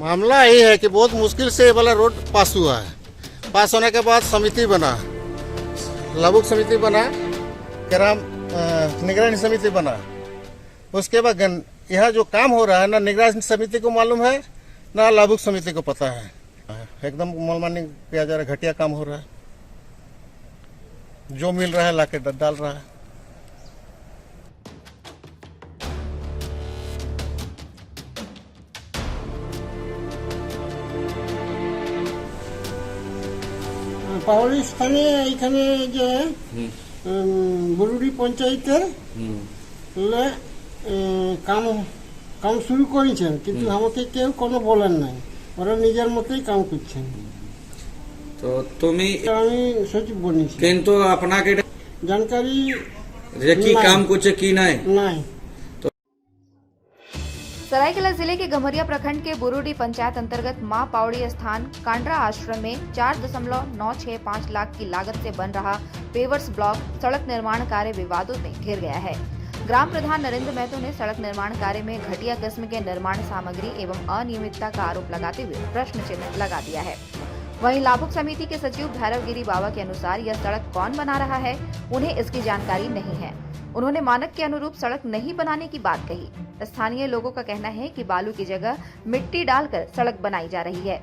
मामला यही है कि बहुत मुश्किल से ये वाला रोड पास हुआ है। पास होने के बाद समिति बना, लाभुक समिति बना, ग्राम निगरानी समिति बना। उसके बाद यहाँ जो काम हो रहा है ना निगरानी समिति को मालूम है ना लाभुक समिति को पता है। एकदम मनमानी किया जा रहा है, घटिया काम हो रहा है, जो मिल रहा है लाके डाल रहा है। পাহাড়ি স্থানে এইখানে যে বুরুডি পঞ্চায়েতের কাম কাম শুরু করেছেন, কিন্তু আমাকে কেউ কোনো বলেন নাই, ওরা নিজের মতোই কাম করছেন। তো তুমি আমি সচিব বনিছি, কিন্তু আপনাকে জানকারি যে কি কাম করছে কি নাই নাই। सरायकेला जिले के गम्हरिया प्रखंड के बुरुडी पंचायत अंतर्गत मां पावड़ी स्थान कांड्रा आश्रम में 4.965 लाख की लागत से बन रहा पेवर्स ब्लॉक सड़क निर्माण कार्य विवादों में घिर गया है। ग्राम प्रधान नरेंद्र महतो ने सड़क निर्माण कार्य में घटिया किस्म के निर्माण सामग्री एवं अनियमितता का आरोप लगाते हुए प्रश्न चिन्ह लगा दिया है। वहीं लाभुक समिति के सचिव भैरवगिरी बाबा के अनुसार यह सड़क कौन बना रहा है, उन्हें इसकी जानकारी नहीं है। उन्होंने मानक के अनुरूप सड़क नहीं बनाने की बात कही। स्थानीय लोगों का कहना है कि बालू की जगह मिट्टी डालकर सड़क बनाई जा रही है।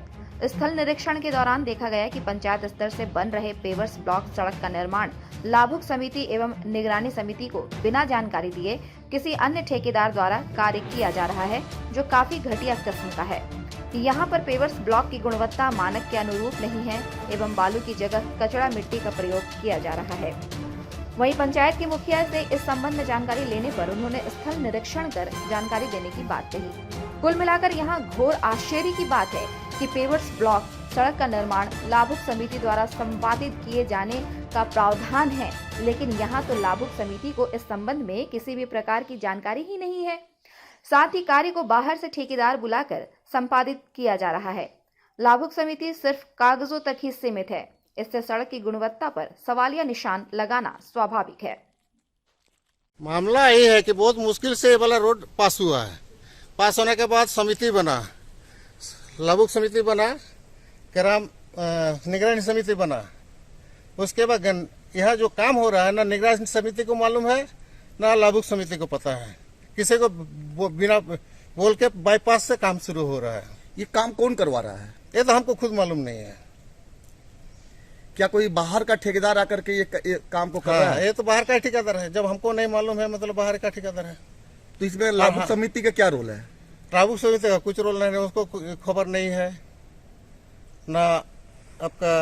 स्थल निरीक्षण के दौरान देखा गया कि पंचायत स्तर से बन रहे पेवर्स ब्लॉक सड़क का निर्माण लाभुक समिति एवं निगरानी समिति को बिना जानकारी दिए किसी अन्य ठेकेदार द्वारा कार्य किया जा रहा है, जो काफी घटिया किस्म का है। यहाँ पर पेवर्स ब्लॉक की गुणवत्ता मानक के अनुरूप नहीं है एवं बालू की जगह कचड़ा मिट्टी का प्रयोग किया जा रहा है। वहीं पंचायत के मुखिया से इस संबंध में जानकारी लेने पर उन्होंने स्थल निरीक्षण कर जानकारी देने की बात कही। कुल मिलाकर यहाँ घोर आश्चर्य की बात है कि पेवर्स ब्लॉक सड़क का निर्माण लाभुक समिति द्वारा संपादित किए जाने का प्रावधान है, लेकिन यहाँ तो लाभुक समिति को इस संबंध में किसी भी प्रकार की जानकारी ही नहीं है। साथ ही कार्य को बाहर से ठेकेदार बुलाकर संपादित किया जा रहा है। लाभुक समिति सिर्फ कागजों तक ही सीमित है। इससे सड़क की गुणवत्ता पर सवालिया निशान लगाना स्वाभाविक है। मामला यही है कि बहुत मुश्किल से ये वाला रोड पास हुआ है। पास होने के बाद समिति बना, लाभुक समिति बना, ग्राम निगरानी समिति बना। उसके बाद यहाँ जो काम हो रहा है ना निगरानी समिति को मालूम है ना लाभुक समिति को पता है। किसी को बिना बोल के बाईपास से काम शुरू हो रहा है। ये काम कौन करवा रहा है? ये तो हमको खुद मालूम नहीं है। क्या कोई बाहर का ठेकेदार आकर के ये काम को कर रहा है? ये तो बाहर का ठेकेदार है। जब हमको नहीं मालूम है मतलब बाहर का ठेकेदार है। तो इसमें लाभुक समिति का क्या रोल है? लाभुक समिति का कुछ रोल नहीं है, उसको खबर नहीं है, ना आपका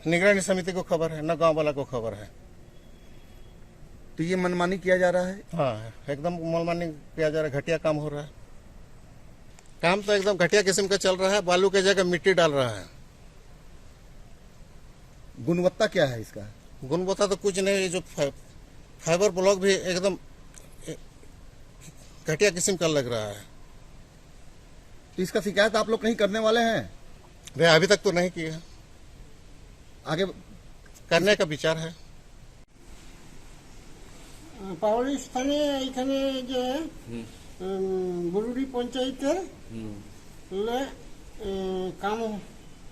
निगरानी समिति को खबर है, ना गांव वाला को खबर है। तो ये मनमानी किया जा रहा है? हाँ, एकदम मनमानी किया जा रहा है, घटिया काम हो रहा है। काम तो एकदम घटिया किस्म का चल रहा है, बालू की जगह मिट्टी डाल रहा है। गुणवत्ता क्या है इसका? गुणवत्ता तो कुछ नहीं, जो फाइबर ब्लॉक भी एकदम घटिया किस्म का लग रहा है। तो इसका शिकायत आप लोग कहीं करने वाले हैं? वे अभी तक तो नहीं किया, आगे करने का विचार है। পাহাড়ি স্থানে এইখানে যে বুরুডি পঞ্চায়েতের কাম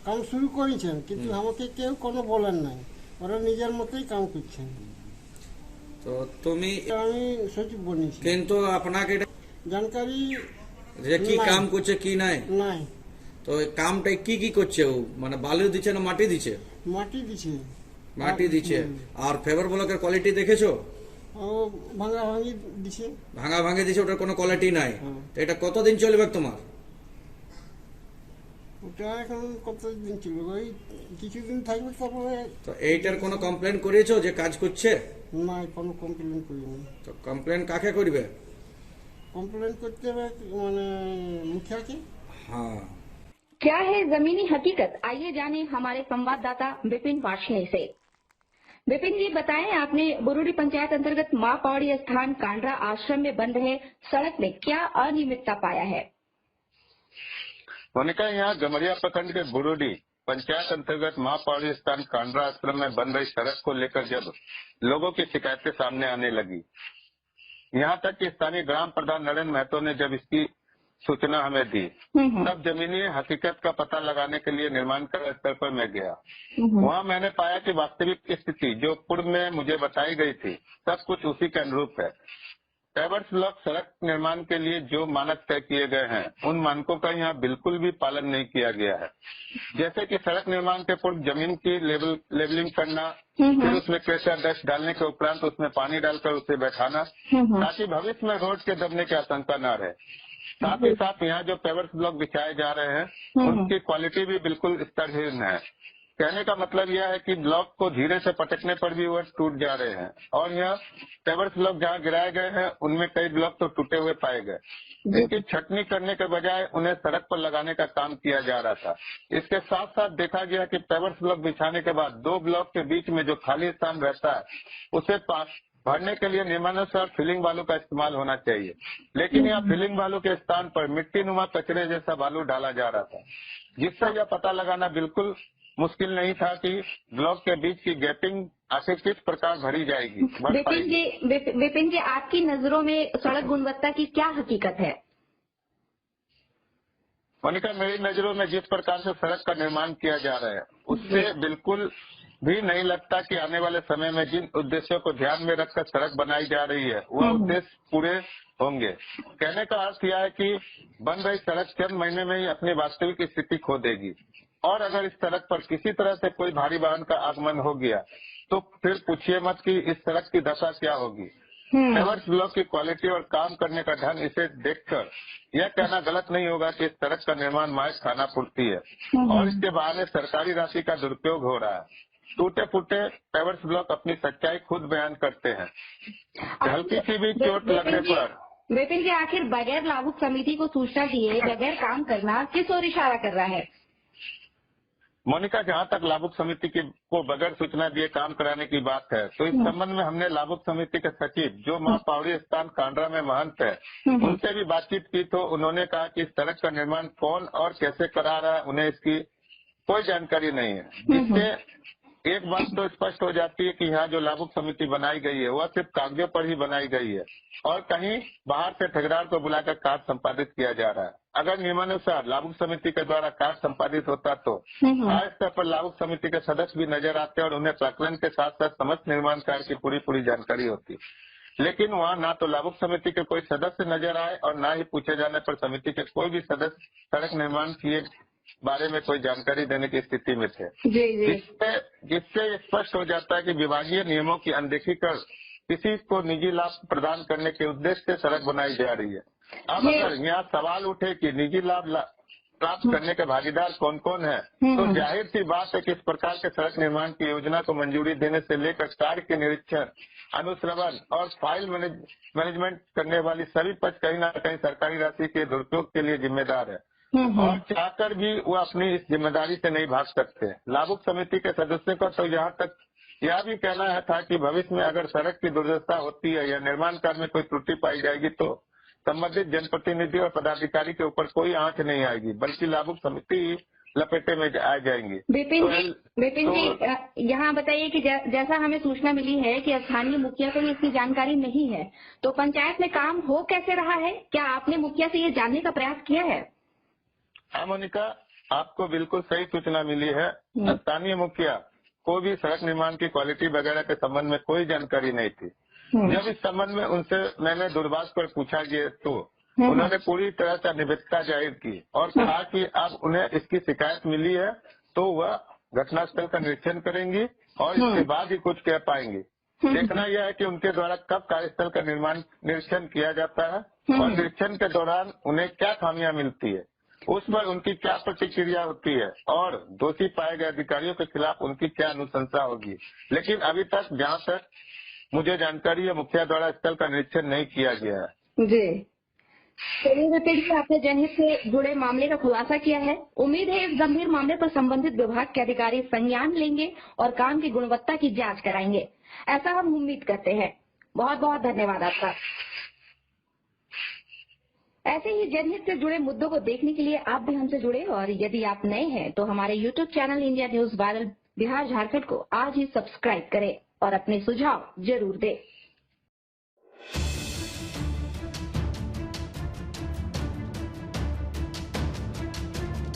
কাম শুরু করেছেন, কিন্তু আমাকে কেউ কোনো বলেন নাই, ওরা নিজের মতোই কাম করছেন। তো তুমি আমি সচিব বনিছি, কিন্তু আপনাকে জানকারি যে কি কাম করছে কি নাই নাই। তো কামটা কি করছে ও, মানে বালু দিচ্ছে না মাটি দিচ্ছে? মাটি দিছে। মাটি দিচ্ছে। আর ফেভার ব্লকের কোয়ালিটি দেখেছো? ও ভাঙা ভাঙি দিছে। ভাঙা ভাঙে দিচ্ছে, ওটার কোনো কোয়ালিটি নাই। তো এটা কতদিন চলবে তোমার? ওটা এখন কতদিন চলবে, ওই কিছুদিন থাকবে, তারপরে। তো এইটার কোনো কমপ্লেন করেছো যে কাজ করছে? না, কোনো কমপ্লেন করিনি। তো কমপ্লেন কাকে করবে? কমপ্লেন করতে হবে মানে মুখিয়াকে। हाँ। क्या है जमीनी हकीकत, आइए जाने हमारे संवाददाता विपिन वार्ष्णेय से। विपिन जी बताएं, आपने बुरुडी पंचायत अंतर्गत मां पावड़ी स्थान कांड्रा आश्रम में बन रहे सड़क में क्या अनियमितता पाया है? मोनिका, यहाँ गमरिया प्रखंड के बुरुडी पंचायत अंतर्गत मां पावड़ी स्थान कांड्रा आश्रम में बन रही सड़क को लेकर जब लोगों की शिकायतें सामने आने लगी, यहाँ तक कि स्थानीय ग्राम प्रधान नरेंद्र महतो ने जब इसकी सूचना हमें दी, तब जमीनी हकीकत का पता लगाने के लिए निर्माण कार्य स्थल पर मैं गया। वहाँ मैंने पाया कि वास्तविक स्थिति जो पूर्व में मुझे बताई गई थी सब कुछ उसी के अनुरूप है। पेवर्स ब्लॉक सड़क निर्माण के लिए जो मानक तय किए गए हैं उन मानकों का यहाँ बिल्कुल भी पालन नहीं किया गया है। जैसे कि सड़क निर्माण के पूर्व जमीन की लेवलिंग करना, फिर उसमें क्रेशर डस्ट डालने के उपरांत उसमें पानी डालकर उसे बैठाना ताकि भविष्य में रोड के दबने की आशंका न रहे। साथ ही साथ यहाँ जो पेवर्स ब्लॉक बिछाए जा रहे हैं उनकी क्वालिटी भी बिल्कुल स्तरहीन है। कहने का मतलब यह है कि ब्लॉक को धीरे से पटकने पर भी वह टूट जा रहे हैं और यह पेवर्स ब्लॉक जहाँ गिराए गए हैं उनमें कई ब्लॉक तो टूटे हुए पाए गए। इनकी छटनी करने के बजाय उन्हें सड़क पर लगाने का काम किया जा रहा था। इसके साथ साथ देखा गया कि पेवर्स ब्लॉक बिछाने के बाद दो ब्लॉक के बीच में जो खाली स्थान रहता है उसे भरने के लिए नियमानुसार फिलिंग बालू का इस्तेमाल होना चाहिए, लेकिन यहाँ फिलिंग बालू के स्थान पर मिट्टी नुमा कचरे जैसा बालू डाला जा रहा था, जिससे यह पता लगाना बिल्कुल मुश्किल नहीं था कि ब्लॉक के बीच की गैपिंग आखिर किस प्रकार भरी जाएगी। विपिन जी, आपकी नजरों में सड़क गुणवत्ता की क्या हकीकत है? मोनिका, मेरी नजरों में जिस प्रकार से सड़क का निर्माण किया जा रहा है उससे बिल्कुल भी नहीं लगता कि आने वाले समय में जिन उद्देश्यों को ध्यान में रखकर सड़क बनाई जा रही है वह उद्देश्य पूरे होंगे। कहने का अर्थ यह है कि बन रही सड़क चंद महीने में ही अपनी वास्तविक स्थिति खो देगी और अगर इस सड़क पर किसी तरह से कोई भारी वाहन का आगमन हो गया तो फिर पूछिए मत कि इस सड़क की दशा क्या होगी। पेवर्स ब्लॉक की क्वालिटी और काम करने का ढंग इसे देखकर यह कहना गलत नहीं होगा कि इस सड़क का निर्माण महज खानापूर्ति है और इसके बहाने सरकारी राशि का दुरुपयोग हो रहा है। टूटे फूटे पेवर्स ब्लॉक अपनी सच्चाई खुद बयान करते हैं। हल्की सी भी चोट लगने पर विपिन जी, आखिर बगैर लाभुक समिति को सूचना दिए बगैर काम करना किस ओर इशारा कर रहा है? मोनिका, जहाँ तक लाभुक समिति को बगैर सूचना दिए काम कराने की बात है तो इस संबंध में हमने लाभुक समिति के सचिव जो मां पावड़ी स्थान कांड्रा में महंत है उनसे भी बातचीत की तो उन्होंने कहा कि इस सड़क का निर्माण कौन और कैसे करा रहा है उन्हें इसकी कोई जानकारी नहीं है, जिससे एक बात तो स्पष्ट हो जाती है कि यहाँ जो लाभुक समिति बनाई गई है वह सिर्फ कागजों पर ही बनाई गई है और कहीं बाहर से ठेकेदार को बुलाकर कार्य संपादित किया जा रहा है। अगर नियमानुसार लाभुक समिति के द्वारा कार्य संपादित होता तो हर स्तर पर लाभुक समिति के सदस्य भी नजर आते और उन्हें प्रकरण के साथ साथ समस्त निर्माण कार्य की पूरी जानकारी होती, लेकिन वहाँ ना तो लाभुक समिति के कोई सदस्य नजर आए और ना ही पूछे जाने पर समिति के कोई भी सदस्य सड़क निर्माण किए बारे में कोई जानकारी देने की स्थिति में थे, जिससे स्पष्ट हो जाता है कि विभागीय नियमों की अनदेखी कर किसी को निजी लाभ प्रदान करने के उद्देश्य से सड़क बनाई जा रही है। अब अगर यहाँ सवाल उठे कि निजी लाभ प्राप्त करने के भागीदार कौन कौन है तो जाहिर सी बात है कि इस प्रकार के सड़क निर्माण की योजना को मंजूरी देने से लेकर कार्य के निरीक्षण, अनुश्रवण और फाइल मैनेजमेंट करने वाली सभी पक्ष कहीं न कहीं सरकारी राशि के दुरुपयोग के लिए जिम्मेदार है और चाहकर भी वो अपनी इस जिम्मेदारी से नहीं भाग सकते। लाभुक समिति के सदस्यों का तो यहाँ तक यह भी कहना है था कि भविष्य में अगर सड़क की दुर्दशा होती है या निर्माण कार्य में कोई त्रुटि पाई जाएगी तो संबंधित जनप्रतिनिधि और पदाधिकारी के ऊपर कोई आंच नहीं आएगी बल्कि लाभुक समिति लपेटे में आ जाएंगी। विपिन जी, यहाँ बताइए कि जैसा हमें सूचना मिली है कि स्थानीय मुखिया को इसकी जानकारी नहीं है तो पंचायत में काम हो कैसे रहा है? क्या आपने मुखिया से ये जानने का प्रयास किया है? हाँ मोनिका, आपको बिल्कुल सही सूचना मिली है। स्थानीय मुखिया को भी सड़क निर्माण की क्वालिटी वगैरह के संबंध में कोई जानकारी नहीं थी। जब इस संबंध में उनसे मैंने दूरभाष पर पूछा गया तो उन्होंने पूरी तरह से अनिश्चितता जाहिर की और कहा कि अब उन्हें इसकी शिकायत मिली है तो वह घटनास्थल का निरीक्षण करेंगी और इसके बाद ही कुछ कह पाएंगी। देखना यह है कि उनके द्वारा कब कार्यस्थल का निरीक्षण किया जाता है और निरीक्षण के दौरान उन्हें क्या खामियां मिलती है, उस पर उनकी क्या प्रतिक्रिया होती है और दोषी पाए गए अधिकारियों के खिलाफ उनकी क्या अनुशंसा होगी। लेकिन अभी तक जहाँ तक मुझे जानकारी है मुखिया द्वारा स्थल का निरीक्षण नहीं किया गया है। जी, चलिए विपिन जी, आपने जनहित से जुड़े मामले का खुलासा किया है। उम्मीद है इस गंभीर मामले पर संबंधित विभाग के अधिकारी संज्ञान लेंगे और काम की गुणवत्ता की जांच कराएंगे, ऐसा हम उम्मीद करते हैं। बहुत बहुत धन्यवाद आपका। ऐसे ही जनहित से जुड़े मुद्दों को देखने के लिए आप भी हमसे जुड़े और यदि आप नए हैं तो हमारे YouTube channel India news viral Bihar Jharkhand को आज ही सब्सक्राइब करें और अपने सुझाव जरूर दें।